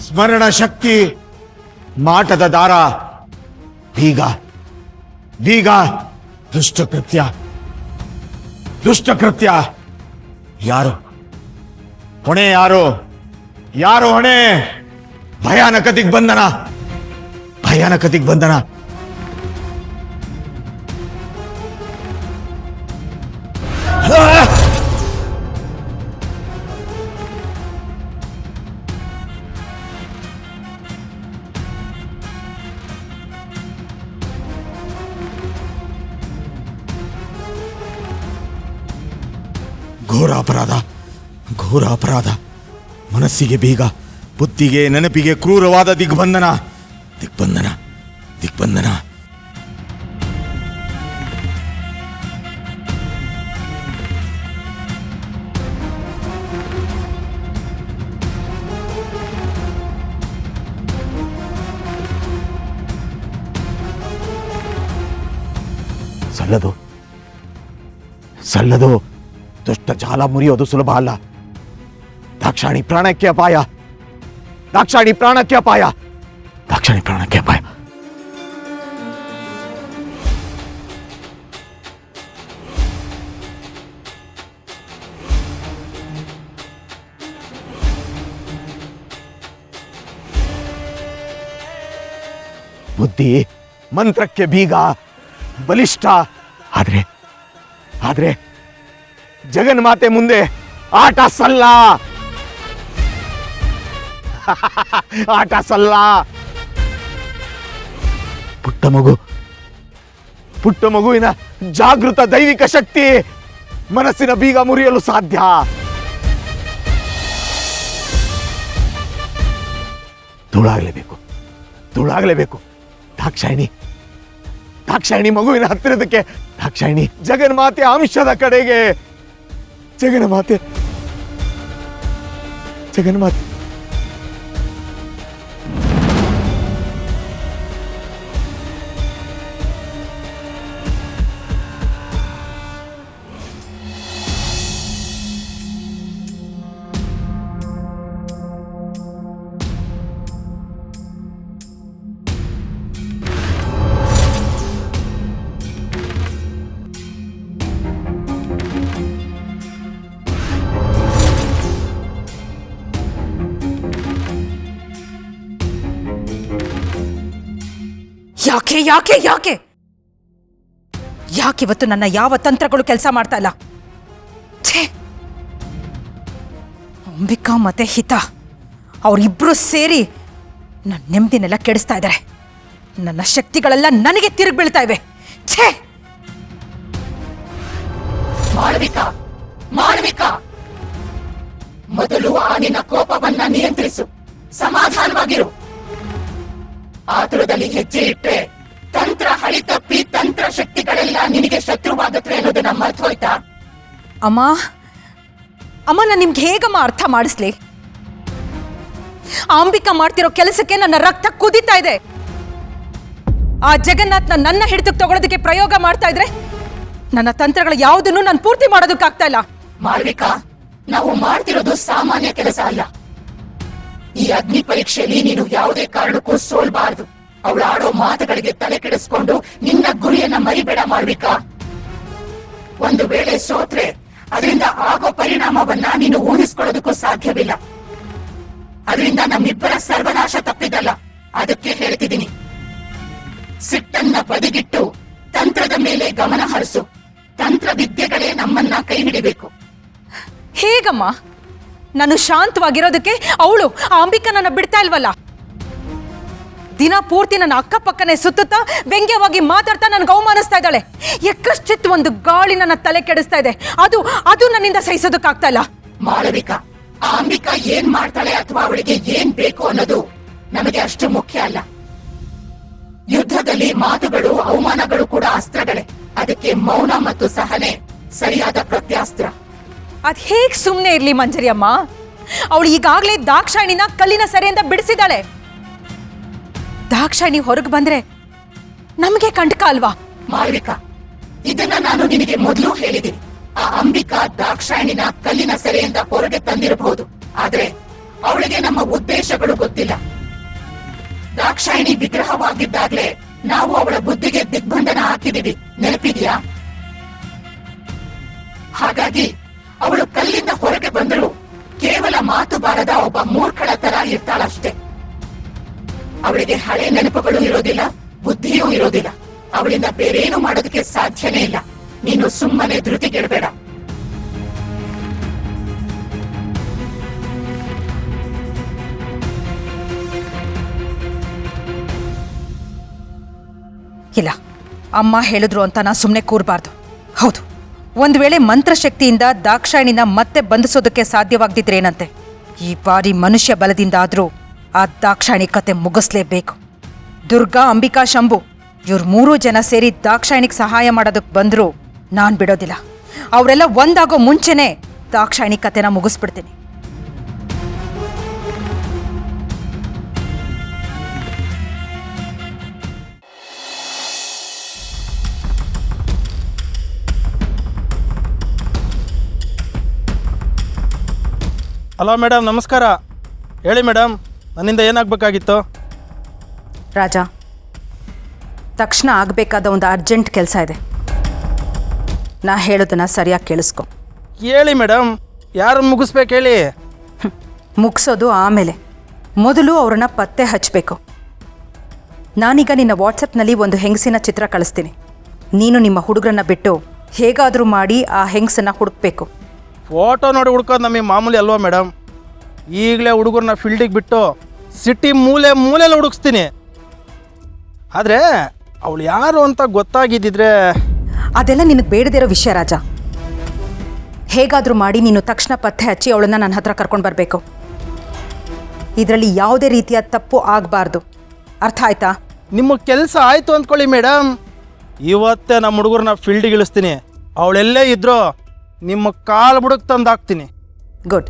ಸ್ಮರಣ ಶಕ್ತಿ ಮಾಟದ ದಾರ ಬೀಗ ಬೀಗ ದುಷ್ಟಕೃತ್ಯ ಯಾರು ಹೊಣೆ? ಯಾರು ಹೊಣೆ? ಭಯಾನಕ ದಿಗ್ಬಂಧನ ಘೋರ ಅಪರಾಧ. ಮನಸ್ಸಿಗೆ ಬೀಗ, ಬುದ್ಧಿಗೆ ನೆನಪಿಗೆ ಕ್ರೂರವಾದ ದಿಗ್ಬಂಧನ. ಸಲ್ಲದು. ದುಷ್ಟ ಜಾಲ ಮುರಿಯೋದು ಸುಲಭ ಅಲ್ಲ. ದಾಕ್ಷಾಣಿ ಪ್ರಾಣಕ್ಕೆ ಅಪಾಯ. ಬುದ್ಧಿ ಮಂತ್ರಕ್ಕೆ ಬೀಗ, ಬಲಿಷ್ಠ. ಆದ್ರೆ ಜಗನ್ಮಾತೆ ಮುಂದೆ ಆಟ ಸಲ್ಲ. ಪುಟ್ಟ ಮಗುವಿನ ಜಾಗೃತ ದೈವಿಕ ಶಕ್ತಿ ಮನಸ್ಸಿನ ಬೀಗ ಮುರಿಯಲು ಸಾಧ್ಯ. ಧೂಳಾಗಲೇಬೇಕು. ದಾಕ್ಷಾಯಿಣಿ ಮಗುವಿನ ಹತ್ತಿರದಕ್ಕೆ. ದಾಕ್ಷಾಯಿಣಿ ಜಗನ್ಮಾತೆ ಅಂಶದ ಕಡೆಗೆ. ಜಗನ್ಮಾತೆ ಯಾಕಿವತ್ತು ನನ್ನ ಯಾವ ತಂತ್ರಗಳು ಕೆಲಸ ಮಾಡ್ತಾ ಇಲ್ಲ? ಅಂಬಿಕಾ ಮತ್ತೆ ಹಿತ ಅವರಿಬ್ರು ಸೇರಿ ನನ್ನ ನೆಮ್ಮದಿನೆಲ್ಲ ಕೆಡಿಸ್ತಾ ಇದ್ದಾರೆ. ನನ್ನ ಶಕ್ತಿಗಳೆಲ್ಲ ನನಗೆ ತಿರುಗಿ ಬೀಳ್ತಾ ಇವೆ. ಮಾಳವಿಕಾ, ಮೊದಲು ಆ ನಿನ್ನ ಕೋಪವನ್ನ ನಿಯಂತ್ರಿಸು. ಸಮಾಧಾನವಾಗಿರು. ಆತುರದಲ್ಲಿ ಹೆಜ್ಜೆ ಇಟ್ಟರೆ ತಂತ್ರ ಹಳಿತಪ್ಪಿ ತಂತ್ರ ಶಕ್ತಿಗಳೆಲ್ಲ ನಿನಗೆ ಶತ್ರುವಾಗತ್ರೆ ಅನ್ನೋದನ್ನ ಮರ್ತು ಹೋಯ್ತಾ? ಅಮ್ಮ, ನಾನು ನಿಮ್ಗೆ ಹೇಗಮ್ಮ ಅರ್ಥ ಮಾಡಿಸ್ಲಿ? ಅಂಬಿಕಾ ಮಾಡ್ತಿರೋ ಕೆಲಸಕ್ಕೆ ನನ್ನ ರಕ್ತ ಕುದೀತಾ ಇದೆ. ಆ ಜಗನ್ನಾಥ್ನ ನನ್ನ ಹಿಡಿತಕ್ಕೆ ತಗೊಳ್ಳೋದಕ್ಕೆ ಪ್ರಯೋಗ ಮಾಡ್ತಾ ಇದ್ರೆ ನನ್ನ ತಂತ್ರಗಳು ಯಾವುದನ್ನು ನಾನು ಪೂರ್ತಿ ಮಾಡೋದಕ್ಕಾಗ್ತಾ ಇಲ್ಲ. ಮಾಳವಿಕಾ, ನಾವು ಮಾಡ್ತಿರೋದು ಸಾಮಾನ್ಯ ಕೆಲಸ ಅಲ್ಲ. ಈ ಅಗ್ನಿ ಪರೀಕ್ಷೆಯಲ್ಲಿ ನೀನು ಯಾವುದೇ ಕಾರಣಕ್ಕೂ ಸೋಲ್ಬಾರದು. ಅವಳು ಆಡೋ ಮಾತುಗಳಿಗೆ ತಲೆ ಕೆಡಿಸ್ಕೊಂಡು ನಿನ್ನ ಗುರಿಯನ್ನ ಮರಿಬೇಡ ಮಾಳವಿಕಾ. ಒಂದು ವೇಳೆ ಸೋತ್ರೆ ಅದರಿಂದ ಆಗೋ ಪರಿಣಾಮವನ್ನ ನೀನು ಊಹಿಸ್ಕೊಳ್ಳೋದಕ್ಕೂ ಸಾಧ್ಯವಿಲ್ಲ. ಅದರಿಂದ ನಮ್ಮಿಬ್ಬರ ಸರ್ವನಾಶ ತಪ್ಪಿದಲ್ಲ. ಅದಕ್ಕೆ ಹೇಳ್ತಿದ್ದೀನಿ, ಸಿಟ್ಟನ್ನ ಬದಿಗಿಟ್ಟು ತಂತ್ರದ ಮೇಲೆ ಗಮನ ಹರಿಸು. ತಂತ್ರ ವಿದ್ಯೆಗಳೇ ನಮ್ಮನ್ನ ಕೈ ಹಿಡಿಬೇಕು. ಹೇಗಮ್ಮ? ನಾನು ಶಾಂತವಾಗಿರೋದಕ್ಕೆ ಅವಳು ಆ ಅಂಬಿಕಾ ನನ್ನ ಬಿಡ್ತಾ ಇಲ್ವಲ್ಲ. ದಿನ ಪೂರ್ತಿ ನನ್ನ ಅಕ್ಕಪಕ್ಕನೆ ಸುತ್ತುತ್ತಾ ವ್ಯಂಗ್ಯವಾಗಿ ಮಾತಾಡ್ತಾ ನನಗೆ ಅವಮಾನಿಸ್ತಾ ಇದ್ದಾಳೆ. ಎಕ್ಕಶ್ಚಿತ್ ಒಂದು ಗಾಳಿ ನನ್ನ ತಲೆ ಕೆಡಿಸ್ತಾ ಇದೆ. ಅದು ನನ್ನಿಂದ ಸಹಿಸೋದಕ್ಕಾಗ್ತಾ ಇಲ್ಲ. ಮಾಳವಿಕಾ, ಆ ಅಂಬಿಕಾ ಏನ್ ಮಾಡ್ತಾಳೆ ಅಥವಾ ಅವಳಿಗೆ ಏನ್ ಬೇಕು ಅನ್ನೋದು ನಮಗೆ ಅಷ್ಟು ಮುಖ್ಯ ಅಲ್ಲ. ಯುದ್ಧದಲ್ಲಿ ಮಾತುಗಳು, ಅವಮಾನಗಳು ಕೂಡ ಅಸ್ತ್ರಗಳೇ. ಅದಕ್ಕೆ ಮೌನ ಮತ್ತು ಸಹನೆ ಸರಿಯಾದ ಪ್ರತ್ಯಾಸ್ತ್ರ. ಅದ್ ಹೇಗ್ ಸುಮ್ನೆ ಇರ್ಲಿ ಮಂಜರಿ ಅಮ್ಮ? ಅವಳು ಈಗಾಗ್ಲೇ ದಾಕ್ಷಾಯಿಣಿನ ಕಲ್ಲಿನ ಸೆರೆಯಿಂದ ಬಿಡಿಸಿದಾಳೆ. ದಾಕ್ಷಾಯಿಣಿ ಹೊರಗೆ ಬಂದ್ರೆ ನಮಗೆ ಕಂಟಕ ಅಲ್ವಾ? ಮಾಳವಿಕಾ, ಇದನ್ನ ನಾನು ನಿನಗೆ ಮೊದಲು ಹೇಳಿದ್ದೀನಿ. ಆ ಅಂಬಿಕಾ ದಾಕ್ಷಾಯಿಣಿನ ಕಲ್ಲಿನ ಸೆರೆಯಿಂದ ಹೊರಗೆ ತಂದಿರಬಹುದು, ಆದ್ರೆ ಅವಳಿಗೆ ನಮ್ಮ ಉದ್ದೇಶಗಳು ಗೊತ್ತಿಲ್ಲ. ದಾಕ್ಷಾಯಿಣಿ ವಿಗ್ರಹವಾಗಿದ್ದಾಗ್ಲೇ ನಾವು ಅವಳ ಬುದ್ಧಿಗೆ ದಿಗ್ಬಂಧನ ಹಾಕಿದೀವಿ, ನೆನಪಿದ್ಯಾ? ಹಾಗಾಗಿ ಅವಳು ಕಲ್ಲಿಂದ ಹೊರಗೆ ಬಂದರೂ ಕೇವಲ ಮಾತು ಬಾರದ ಒಬ್ಬ ಮೂರ್ಖಳ ತರ ಇರ್ತಾಳಷ್ಟೇ. ಅವಳಿಗೆ ಹಳೆ ನೆನಪುಗಳು ಇರೋದಿಲ್ಲ, ಬುದ್ಧಿಯೂ ಇರೋದಿಲ್ಲ. ಅವಳಿಂದ ಬೇರೇನು ಮಾಡೋದಕ್ಕೆ ಸಾಧ್ಯನೇ ಇಲ್ಲ. ನೀನು ಸುಮ್ಮನೆ ಧೃತಿಗೆಡಬೇಡ. ಇಲ್ಲ, ಅಮ್ಮ ಹೇಳಿದ್ರು ಅಂತ ನಾ ಸುಮ್ಮನೆ ಕೂರಬಾರ್ದು. ಹೌದು, ಒಂದು ವೇಳೆ ಮಂತ್ರಶಕ್ತಿಯಿಂದ ದಾಕ್ಷಾಯಿಣಿನ ಮತ್ತೆ ಬಂಧಿಸೋದಕ್ಕೆ ಸಾಧ್ಯವಾಗ್ದಿದ್ರೇನಂತೆ, ಈ ಬಾರಿ ಮನುಷ್ಯ ಬಲದಿಂದ ಆದರೂ ಆ ದಾಕ್ಷಾಯಿಣಿ ಕತೆ ಮುಗಿಸ್ಲೇಬೇಕು. ದುರ್ಗಾ, ಅಂಬಿಕಾ, ಶಂಭು ಇವ್ರು 3 ಜನ ಸೇರಿ ದಾಕ್ಷಾಯಿಣಿಗೆ ಸಹಾಯ ಮಾಡೋದಕ್ಕೆ ಬಂದರೂ ನಾನು ಬಿಡೋದಿಲ್ಲ. ಅವರೆಲ್ಲ ಒಂದಾಗೋ ಮುಂಚೆನೇ ದಾಕ್ಷಾಯಿಣಿ ಕತೆನ ಮುಗಿಸ್ಬಿಡ್ತೀನಿ. ಹಲೋ ಮೇಡಮ್, ನಮಸ್ಕಾರ. ಹೇಳಿ ಮೇಡಮ್, ನನ್ನಿಂದ ಏನಾಗಬೇಕಾಗಿತ್ತು? ರಾಜ, ತಕ್ಷಣ ಆಗಬೇಕಾದ ಒಂದು ಅರ್ಜೆಂಟ್ ಕೆಲಸ ಇದೆ. ನಾ ಹೇಳೋದನ್ನ ಸರಿಯಾಗಿ ಕೇಳಿಸ್ಕೊ. ಹೇಳಿ ಮೇಡಮ್, ಯಾರನ್ನು ಮುಗಿಸ್ಬೇಕು ಹೇಳಿ. ಮುಗಿಸೋದು ಆಮೇಲೆ, ಮೊದಲು ಅವ್ರನ್ನ ಪತ್ತೆ ಹಚ್ಚಬೇಕು. ನಾನೀಗ ನಿನ್ನ ವಾಟ್ಸಪ್ನಲ್ಲಿ ಒಂದು ಹೆಂಗಸಿನ ಚಿತ್ರ ಕಳಿಸ್ತೀನಿ. ನೀನು ನಿಮ್ಮ ಹುಡುಗರನ್ನ ಬಿಟ್ಟು ಹೇಗಾದರೂ ಮಾಡಿ ಆ ಹೆಂಗಸನ್ನ ಹುಡುಕ್ಬೇಕು. ಫೋಟೋ ನೋಡಿ ಹುಡ್ಕೋದು ನಮಗೆ ಮಾಮೂಲಿ ಅಲ್ವಾ ಮೇಡಮ್? ಈಗಲೇ ಹುಡುಗರನ್ನ ಫೀಲ್ಡಿಗೆ ಬಿಟ್ಟು ಸಿಟಿ ಮೂಲೆಯಲ್ಲಿ ಹುಡುಕ್ಸ್ತೀನಿ. ಆದರೆ ಅವಳು ಯಾರು ಅಂತ ಗೊತ್ತಾಗಿದ್ದಿದ್ರೆ. ಅದೆಲ್ಲ ನಿನಗೆ ಬೇಡದಿರೋ ವಿಷಯ ರಾಜ. ಹೇಗಾದರೂ ಮಾಡಿ ನೀನು ತಕ್ಷಣ ಪತ್ತೆ ಹಚ್ಚಿ ಅವಳನ್ನ ನನ್ನ ಹತ್ರ ಕರ್ಕೊಂಡು ಬರಬೇಕು. ಇದರಲ್ಲಿ ಯಾವುದೇ ರೀತಿಯ ತಪ್ಪು ಆಗಬಾರ್ದು. ಅರ್ಥ ಆಯ್ತಾ? ನಿಮ್ಮ ಕೆಲಸ ಆಯಿತು ಅಂದ್ಕೊಳ್ಳಿ ಮೇಡಮ್. ಇವತ್ತೇ ನಮ್ಮ ಹುಡುಗರನ್ನ ಫೀಲ್ಡಿಗೆ ಇಳಿಸ್ತೀನಿ. ಅವಳೆಲ್ಲೇ ಇದ್ರೂ ನಿಮ್ಮ ಕಾಲು ಬುಡಕ್ಕೆ ತಂದು ಹಾಕ್ತೀನಿ. ಗುಡ್.